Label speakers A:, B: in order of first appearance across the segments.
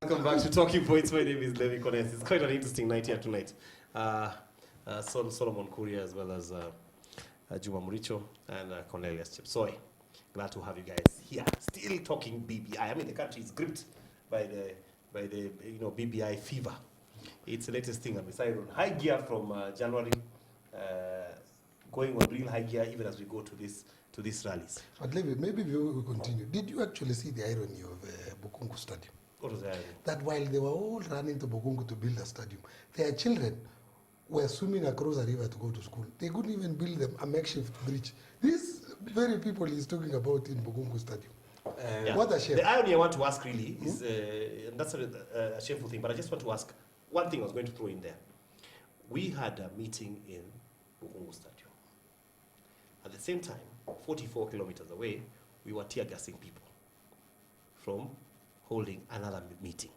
A: Welcome back to Talking Points. My name is Levi Kones. It's quite an interesting night here tonight. Solomon Kuria as well as Juma Muricho and Cornelius Chepsoy. Glad to have you guys here. Still talking BBI. I mean, the country is gripped by the BBI fever. It's the latest thing. I'm decided on high gear from January, going on real high gear even as we go to these rallies.
B: But Levi, maybe we will continue. Did you actually see the irony of Bukungu Stadium?
A: What was the irony?
B: That while they were all running to Bukungu to build a stadium, their children were swimming across a river to go to school. They couldn't even build them a makeshift bridge. These very people he's talking about in Bukungu Stadium. What a shame.
A: The irony I want to ask really is, and that's a shameful thing, but I just want to ask one thing I was going to throw in there. We had a meeting in Bukungu Stadium. At the same time, 44 kilometers away, we were tear gassing people from holding another meeting.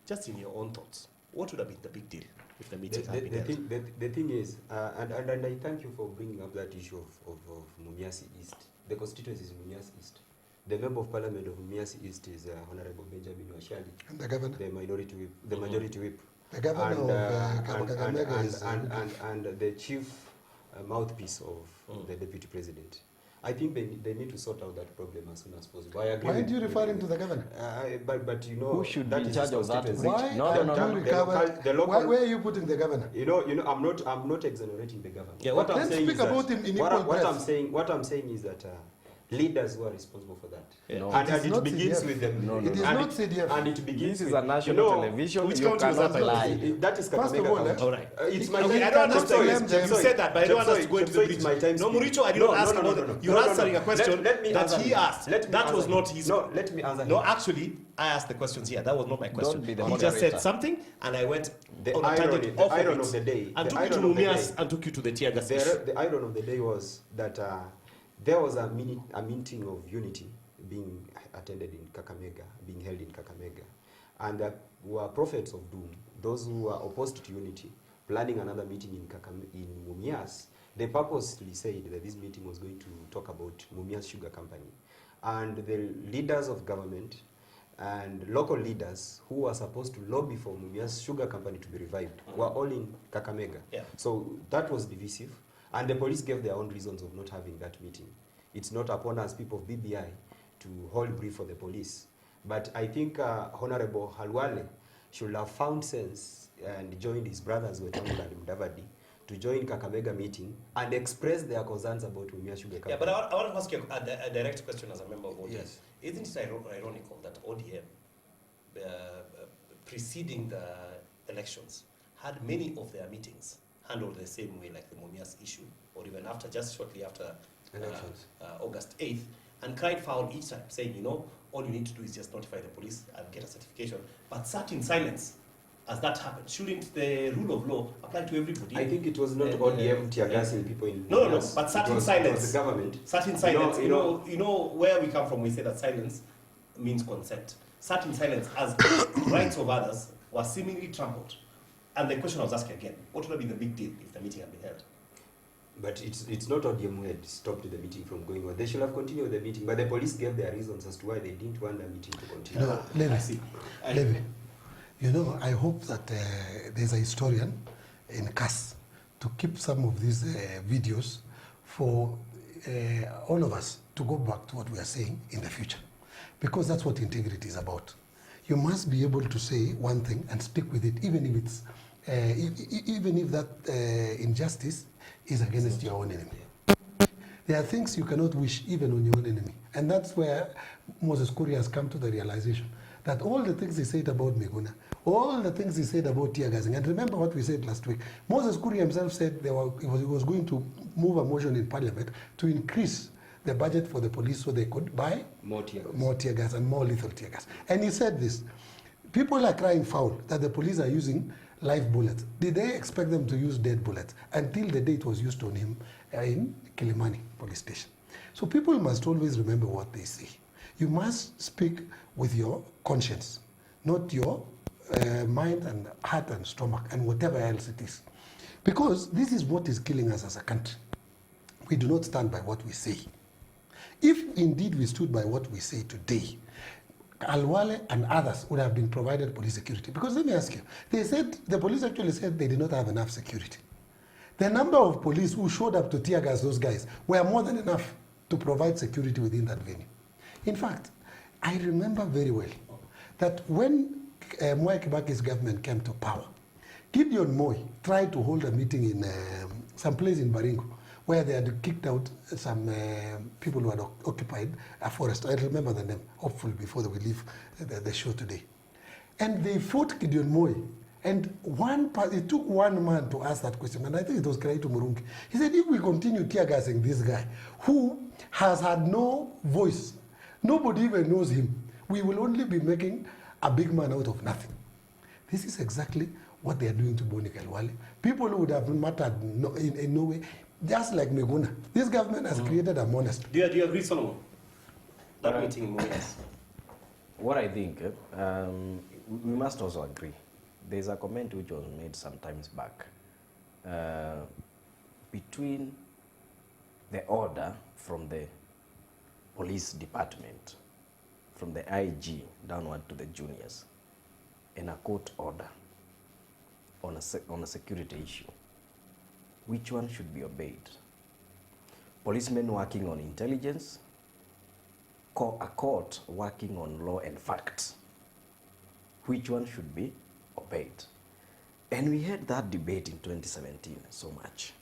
A: Just in your own thoughts, what would have been the big deal if the meeting had been held?
C: The thing is, and I thank you for bringing up that issue of Mumias East. The constituency is Mumias East. The member of parliament of Mumias East is Honorable Benjamin Washali.
B: And the governor?
C: The minority whip. The majority whip.
B: The governor of Kakamega is...
C: And the chief mouthpiece of the deputy president. I think they need to sort out that problem as soon as possible. I agree.
B: Why aren't you referring to the governor?
C: But you know,
D: who should be in charge of that?
B: Why where are you putting the governor?
C: You know, I'm not exonerating the governor.
A: Yeah,
C: what I'm
B: let's
C: saying
B: speak
C: is
B: about him in equal breath.
C: What I'm saying is that leaders who are responsible for that.
A: Yeah.
D: No.
C: And it
B: not
C: begins
B: CDF.
C: with them.
D: No, no,
B: It is
D: no.
B: not CDF.
C: And it begins
D: This is
C: with,
D: a national television.
A: which
D: You
A: country was
D: cannot
A: that?
D: lie.
C: That is
B: First of
C: Kakamega
B: all,
C: County.
A: All right.
C: It's my
A: Okay,
C: time.
A: I don't understand.
B: Chepsoy,
A: You said that, but I don't want us to go into the bridge.
C: It's my time.
A: No, Muricho, I did not ask about it. You're answering a question
C: Let me
A: that
C: answer
A: he
C: him.
A: asked.
C: Let me
A: That
C: answer
A: was
C: him.
A: not his.
C: No, let me answer
A: No,
C: him.
A: actually, I asked the questions here. That was not my question.
D: be the
A: He just said
D: moderator.
A: something, and I went
C: The
A: on a tangent off
C: iron
A: of
C: of the day.
A: and
C: The
A: took you to
C: iron of the
A: Mumias
C: day.
A: and took you to the tear gas issue.
C: The iron of the day was that there was a meeting of unity being attended in Kakamega, being held in Kakamega. And there were prophets of doom, those who were opposed to unity, planning another meeting in Mumias. They purposely said that this meeting was going to talk about Mumias Sugar Company. And the leaders of government and local leaders who were supposed to lobby for Mumias Sugar Company to be revived were all in Kakamega.
A: Yeah.
C: So that was divisive. And the police gave their own reasons of not having that meeting. It's not upon us, people of BBI, to hold brief for the police. But I think Honorable Halwale should have found sense and joined his brothers Wetangula and Mudavadi to join Kakamega meeting and express their concerns about Mumias Sugar Company.
A: Yeah, but I want to ask you a direct question as a member of ODM.
C: Yes.
A: Isn't it ironical that ODM, preceding the elections, had many of their meetings handled the same way like the Mumias issue, or even after, just shortly after
C: Elections.
A: August 8th, and cried foul each time, saying, you know, all you need to do is just notify the police and get a certification, but sat in silence as that happened. Shouldn't the rule of law apply to everybody?
C: I think it was not ODM tear gassing people in
A: No,
C: Mumias.
A: but sat
C: It
A: in
C: was
A: silence.
C: the government.
A: Sat in silence.
C: You know,
A: Where we come from, we say that silence means consent. Sat in silence as rights of others were seemingly trampled. And the question I was asking again, what would have been the big deal if the meeting had been held?
C: But it's not ODM who had stopped the meeting from going on. They should have continued the meeting, but the police gave their reasons as to why they didn't want the meeting to continue.
B: No, Levi,
A: I see.
B: Levi, you know, I hope that there's a historian in CAS to keep some of these videos for all of us to go back to what we are saying in the future. Because that's what integrity is about. You must be able to say one thing and stick with it, even if it's even if that injustice is against your own enemy. There are things you cannot wish even on your own enemy. And that's where Moses Kuria has come to the realization that all the things he said about Miguna, all the things he said about tear gassing, and remember what we said last week, Moses Kuria himself said he was going to move a motion in parliament to increase the budget for the police so they could buy
C: More tear gas.
B: and more lethal tear gas. And he said this, people are crying foul that the police are using live bullets. Did they expect them to use dead bullets until the day it was used on him in Kilimani police station? So people must always remember what they say. You must speak with your conscience, not your mind and heart and stomach and whatever else it is. Because this is what is killing us as a country. We do not stand by what we say. If indeed we stood by what we say today, Alwale and others would have been provided police security. Because let me ask you, they said, the police actually said they did not have enough security. The number of police who showed up to tear gas those guys were more than enough to provide security within that venue. In fact, I remember very well that when Mwai Kibaki's government came to power, Gideon Moi tried to hold a meeting in some place in Baringo where they had kicked out some people who had occupied a forest. I remember the name, hopefully before we leave the show today. And they fought Gideon Moi. And it took one man to ask that question, and I think it was Kiraitu Murungi. He said, if we continue tear gassing this guy, who has had no voice, nobody even knows him, we will only be making a big man out of nothing. This is exactly what they are doing to Boni Khalwale. People who would have mattered in no way, just like Meguna. This government has created a monastery.
A: Do you agree, Solomon? That meeting in Mumias.
D: What I think, we must also agree. There's a comment which was made some times back between the order from the police department, from the IG downward to the juniors, and a court order on a security issue. Which one should be obeyed? Policemen working on intelligence, a court working on law and facts. Which one should be obeyed? And we had that debate in 2017 so much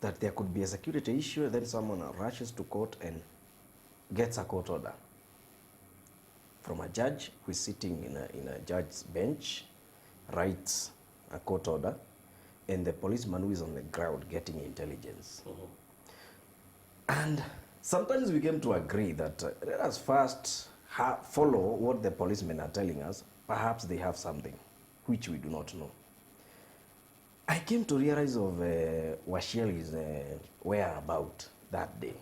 D: that there could be a security issue, then someone rushes to court and gets a court order from a judge who is sitting in a judge's bench, writes a court order, and the policeman who is on the ground getting intelligence. And sometimes we came to agree that let us first follow what the policemen are telling us. Perhaps they have something which we do not know. I came to realize of Washeli's whereabout that day.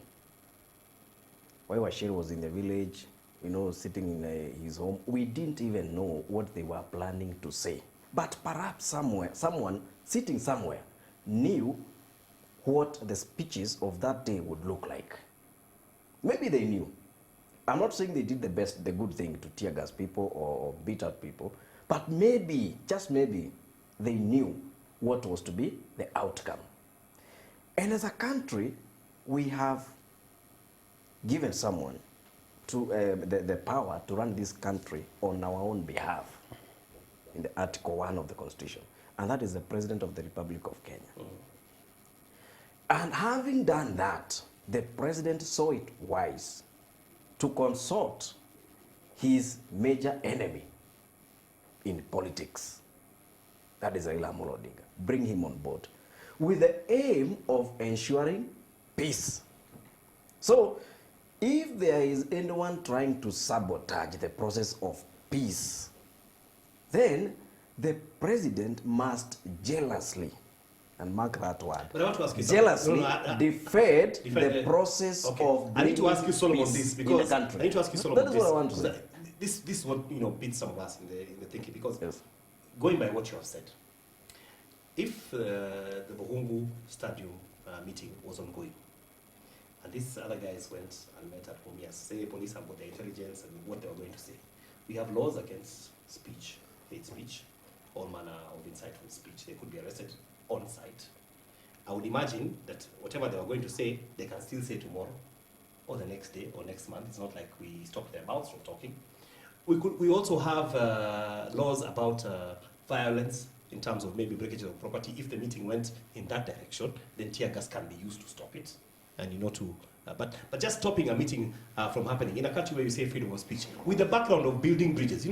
D: Why Washeli was in the village, sitting in his home, we didn't even know what they were planning to say. But perhaps someone sitting somewhere knew what the speeches of that day would look like. Maybe they knew. I'm not saying they did the good thing to tear gas people or beat out people, but maybe, just maybe, they knew what was to be the outcome. And as a country, we have given someone to the power to run this country on our own behalf in the Article 1 of the Constitution, and that is the President of the Republic of Kenya. And having done that, the President saw it wise to consult his major enemy in politics, that is Raila Amolo Odinga, bring him on board, with the aim of ensuring peace. So, if there is anyone trying to sabotage the process of peace, then the President must jealously, and mark that word,
A: But I want to ask you
D: jealously defend the
A: defend-
D: process
A: Okay.
D: of
A: I need to ask you, Solomon,
D: peace
A: this
D: in
A: because
D: the country.
A: I need to ask you, Solomon,
D: That is what I want to say.
A: This is what beats some of us in the thinking, because
D: Yes.
A: going by what you have said, if the Bohungu Stadium meeting was ongoing, and these other guys went and met at Mumias, say police have got their intelligence and what they were going to say, we have laws against speech, hate speech, all manner of insightful speech. They could be arrested on site. I would imagine that whatever they were going to say, they can still say tomorrow, or the next day, or next month. It's not like we stop their mouths from talking. We also have laws about violence in terms of maybe breakage of property. If the meeting went in that direction, then tear gas can be used to stop it, and but just stopping a meeting from happening in a country where you say freedom of speech, with the background of building bridges.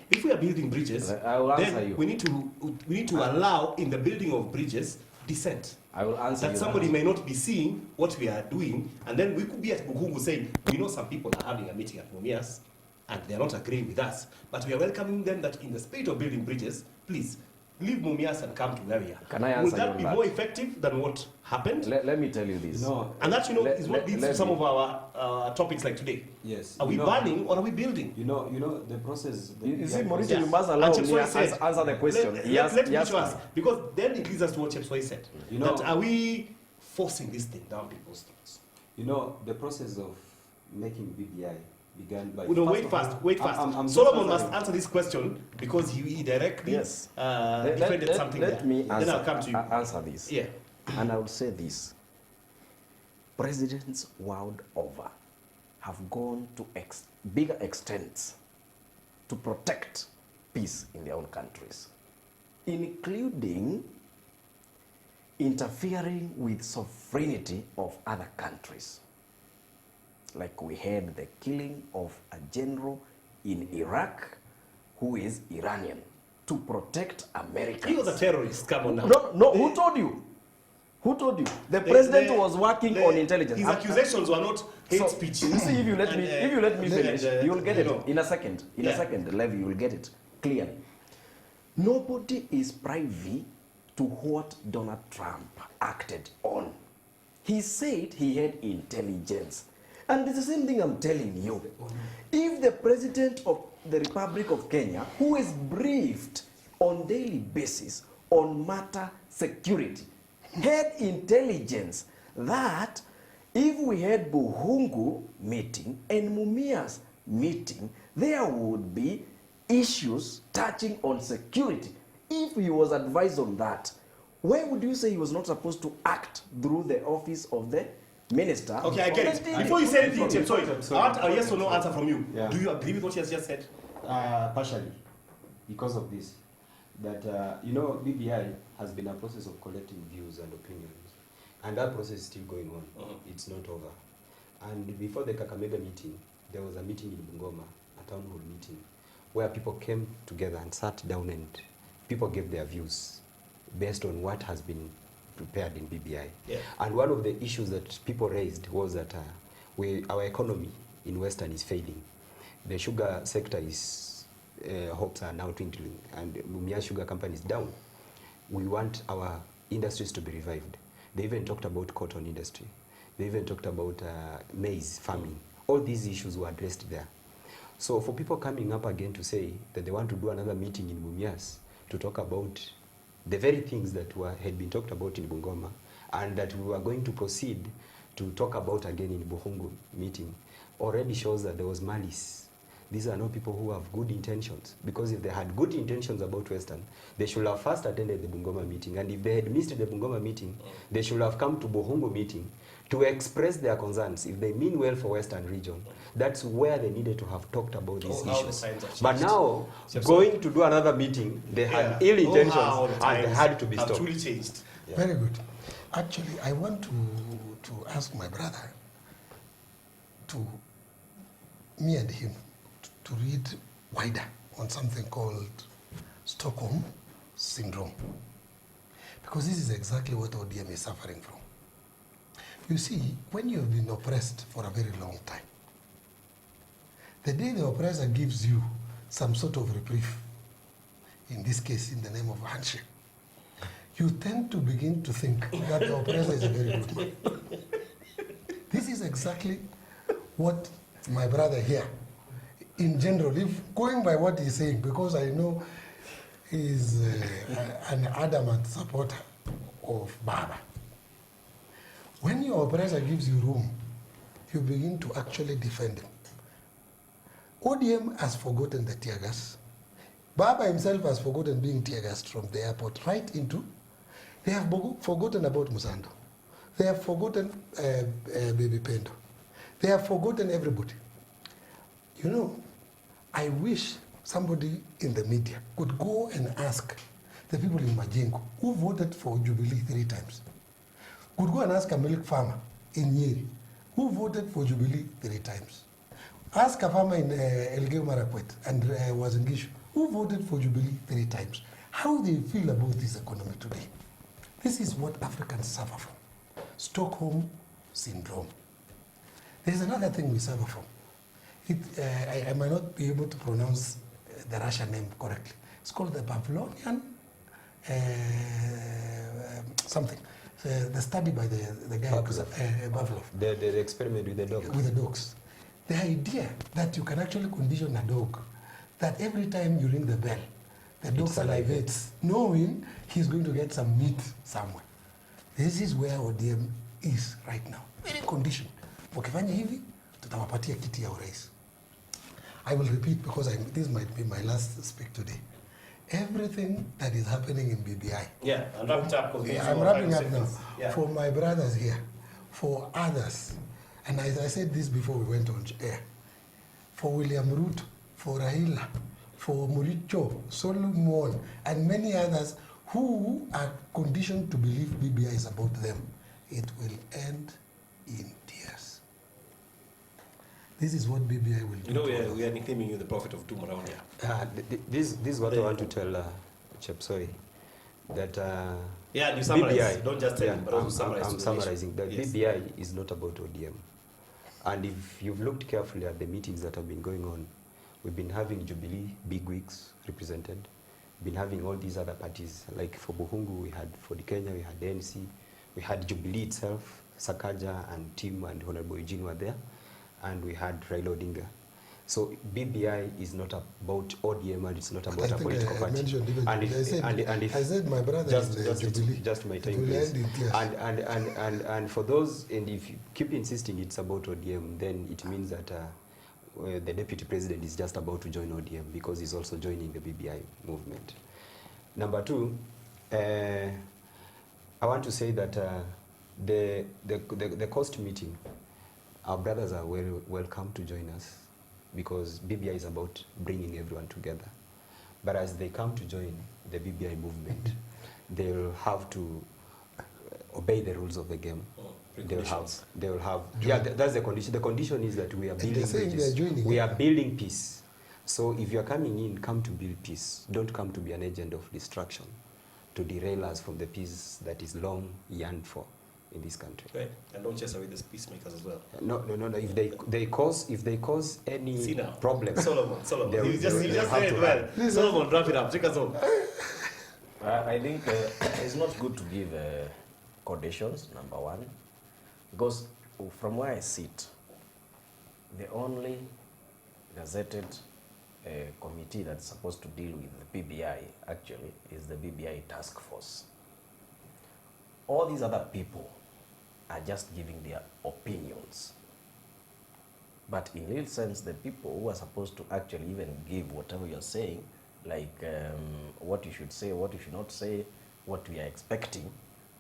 A: If we are building bridges,
D: I will answer
A: then
D: you.
A: we need to allow in the building of bridges dissent.
D: I will answer
A: That
D: you
A: somebody
D: that.
A: may not be seeing what we are doing, and then we could be at Bukungu saying, some people are having a meeting at Mumias, and they are not agreeing with us, but we are welcoming them that in the spirit of building bridges, please, leave Mumias and come to where we are.
D: Can I
A: Will
D: answer you
A: that
D: on
A: be
D: that?
A: more effective than what happened?
D: Let me tell you this.
A: And that, is what leads to
D: let
A: some
D: me-
A: of our topics like today.
E: Yes.
A: Are we banning or are we building?
E: The process.
D: You see, Mauricio,
A: Yeah.
D: you must allow
A: And
D: me
A: Chepsoi
D: to
A: said-
D: answer the question.
A: Let
D: Yes,
A: me
D: yes.
A: ask, because then it leads us to what Chepsoi said. That are we forcing this thing down people's throats?
E: The process of making BBI
C: began by...
A: No, wait fast.
C: I'm
A: Solomon
C: just
A: must answer this question because he directly
D: Yes.
A: defended something
D: let
A: there.
D: me
A: Then
D: answer,
A: I'll come to you.
D: answer this.
A: Yeah.
D: And I would say this. Presidents world over have gone to bigger extents to protect peace in their own countries, including interfering with sovereignty of other countries. Like we had the killing of a general in Iraq who is Iranian to protect Americans.
A: He was a terrorist, come on now.
D: No, who told you? Who told you? The president was working on intelligence.
A: His accusations were not hate
D: So,
A: speech.
D: You see, if you let me finish, you will get
A: you
D: it
A: know.
D: in a second. In a second, Levi, you will get it clearly. Nobody is privy to what Donald Trump acted on. He said he had intelligence. And it's the same thing I'm telling you. If the president of the Republic of Kenya, who is briefed on daily basis on matter security, had intelligence that if we had Buhungu meeting and Mumias meeting, there would be issues touching on security. If he was advised on that, why would you say he was not supposed to act through the office of the minister?
A: Okay, I get it. Before you say anything, James, sorry, I want a yes or no answer from you.
C: Yeah.
A: Do you agree with what he has just said?
C: Partially, because of this. That, you know, BBI has been a process of collecting views and opinions. And that process is still going on. It's not over. And before the Kakamega meeting, there was a meeting in Bungoma, a town hall meeting, where people came together and sat down and people gave their views based on what has been prepared in BBI.
A: Yeah.
C: And one of the issues that people raised was that our economy in Western is failing. The sugar sector is, hopes are now twinkling, and Mumia Sugar Company is down. We want our industries to be revived. They even talked about cotton industry. They even talked about maize farming. All these issues were addressed there. So for people coming up again to say that they want to do another meeting in Mumias to talk about the very things that had been talked about in Bungoma, and that we were going to proceed to talk about again in Buhungu meeting, already shows that there was malice. These are not people who have good intentions, because if they had good intentions about Western, they should have first attended the Bungoma meeting, and if they had missed the Bungoma meeting, they should have come to Buhungu meeting to express their concerns. If they mean well for Western region, that's where they needed to have talked about these issues. But now, going to do another meeting, they had ill intentions and they had to be stopped.
A: Truly changed.
B: Yeah. Very good. Actually, I want to ask my brother me and him to read wider on something called Stockholm Syndrome. Because this is exactly what ODM is suffering from. You see, when you have been oppressed for a very long time, the day the oppressor gives you some sort of reprieve, in this case in the name of a handshake, you tend to begin to think that the oppressor is a very good man. This is exactly what my brother here, in general, if going by what he's saying, because I know he's an adamant supporter of Baba. When your oppressor gives you room, you begin to actually defend him. ODM has forgotten the tear gas. Baba himself has forgotten being tear gassed from the airport right into. They have forgotten about Musando. They have forgotten Baby Pendo. They have forgotten everybody. You know, I wish somebody in the media could go and ask the people in Majengo who voted for Jubilee 3 times. Could go and ask a milk farmer in Nyeri who voted for Jubilee 3 times. Ask a farmer in Elgeyo Marakwet and was in Gishu who voted for Jubilee 3 times. How they feel about this economy today. This is what Africans suffer from. Stockholm Syndrome. There's another thing we suffer from. I might not be able to pronounce the Russian name correctly. It's called the Pavlovian something. The study by the guy Pavlov.
C: The experiment with the dog.
B: With the dogs. The idea that you can actually condition a dog that every time you ring the bell, the dog salivates, knowing he's going to get some meat somewhere. This is where ODM is right now. Very conditioned. Wakifanya hivi, tutawapatia kiti ya urais. I will repeat because this might be my last speak today. Everything that is happening in BBI.
A: Yeah, and wrap it up because
B: Yeah, I'm wrapping up now. For my brothers here, for others, and as I said this before we went on air, for William Ruto, for Raila, for Muricho, Solomon, and many others who are conditioned to believe BBI is about them, it will end in tears. This is what BBI will do.
A: You know, we are nicknaming you the prophet of doom around here.
C: This is what I want to tell Chepsoi, that
A: Yeah, you summarize.
C: BBI,
A: Don't just tell him, but also summarize.
C: I'm
A: to the
C: summarizing that
A: nation.
C: BBI is not about ODM. And if you've looked carefully at the meetings that have been going on, we've been having Jubilee bigwigs represented, been having all these other parties, like for Buhungu, we had for the Kenya, we had the ANC, we had Jubilee itself, Sakaja and Tim and Honorable Eugene were there, and we had Raila Odinga. So BBI is not about ODM and it's not about a political
B: I
C: party.
B: mentioned even
C: And if
B: I said my brother
C: just,
B: is
C: just,
B: Jubilee.
C: just my
B: It
C: time,
B: will
C: please.
B: end in tears.
C: And for those, and if you keep insisting it's about ODM, then it means that the deputy president is just about to join ODM because he's also joining the BBI movement. Number two, I want to say that the coast meeting, our brothers are welcome to join us because BBI is about bringing everyone together. But as they come to join the BBI movement, they'll have to obey the rules of the game. They will have. Yeah, that's the condition. The condition is that we are building bridges. We are building peace. So if you are coming in, come to build peace. Don't come to be an agent of destruction, to derail us from the peace that is long yearned for in this country.
A: Right. And don't chase away these peacemakers as well.
C: No. If they cause any problem,
A: Solomon. You just
C: they'll
A: said it well.
B: Listen.
A: Solomon, wrap it up. Take us home.
D: I think it's not good to give conditions, number one, because from where I sit, the only gazetted committee that's supposed to deal with the BBI actually is the BBI task force. All these other people are just giving their opinions. But in real sense, the people who are supposed to actually even give whatever you're saying, like what you should say, what you should not say, what we are expecting,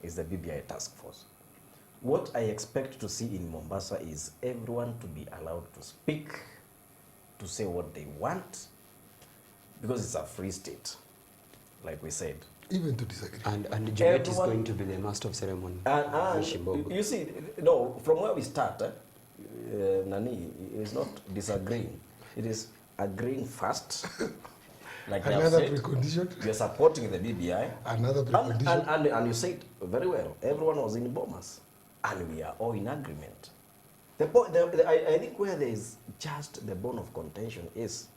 D: is the BBI task force. What I expect to see in Mombasa is everyone to be allowed to speak, to say what they want, because it's a free state, like we said.
B: Even to disagree.
C: And Juliet is going to be the master of ceremony.
D: And you see, no, from where we start, Nani is not disagreeing. It is agreeing first. Like
B: Another
D: said,
B: precondition.
D: we are supporting the BBI.
B: Another precondition.
D: And you said very well, everyone was in Bomas. And we are all in agreement. I think where there is just the bone of contention is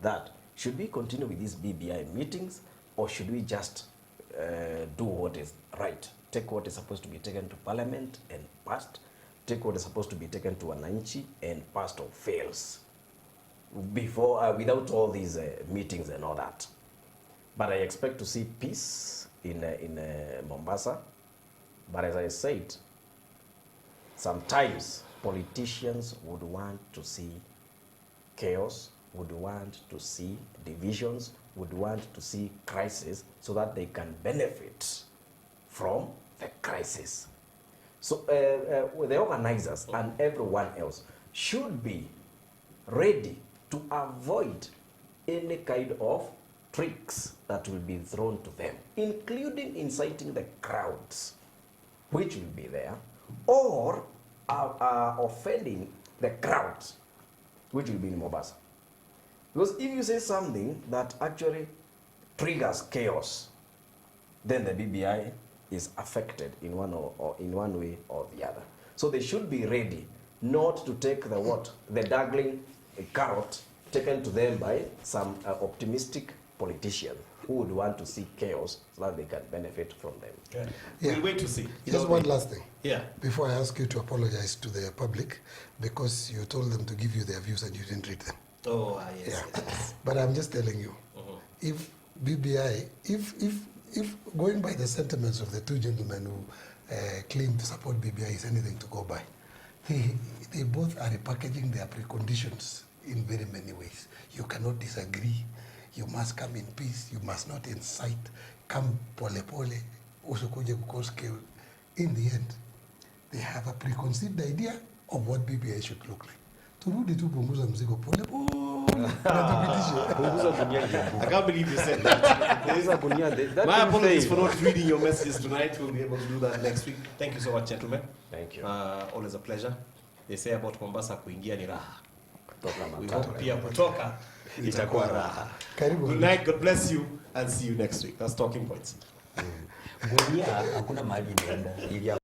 D: that should we continue with these BBI meetings, or should we just do what is right? Take what is supposed to be taken to Parliament and passed, take what is supposed to be taken to Wananchi and passed or fails, before without all these meetings and all that. But I expect to see peace in Mombasa. But as I said, sometimes politicians would want to see chaos, would want to see divisions, would want to see crisis so that they can benefit from the crisis. So the organizers and everyone else should be ready to avoid any kind of tricks that will be thrown to them, including inciting the crowds, which will be there, or offending the crowds, which will be in Mombasa. Because if you say something that actually triggers chaos, then the BBI is affected in one or in one way or the other. So they should be ready not to take the dangling carrot taken to them by some optimistic politician who would want to see chaos so that they can benefit from them.
B: Yeah.
A: We'll wait to see.
B: Just one last thing.
A: Yeah.
B: Before I ask you to apologize to the public, because you told them to give you their views and you didn't read them.
A: Oh, yes.
B: Yeah. But I'm just telling you, if BBI, if going by the sentiments of the two gentlemen who claim to support BBI is anything to go by, they both are repackaging their preconditions in very many ways. You cannot disagree. You must come in peace. You must not incite. Come pole pole. Usikuje cause chaos. In the end, they have a preconceived idea of what BBI should look like. Turudi tu punguza mzigo pole pole.
C: Punguza gunia
A: I can't believe you said that.
C: Punguza gunia. That
A: My
C: will
A: apologies
C: fail.
A: for not reading your messages tonight. We'll be able to do that next week. Thank you so much, gentlemen.
D: Thank you.
A: Always a pleasure. They say about Mombasa kuingia ni raha.
D: Kutoka
A: We
D: matatu.
A: hope pia kutoka itakuwa raha.
B: Karibu.
A: Good night. God bless you and see you next week. That's Talking Points.
E: Gunia hakuna mahali inaenda.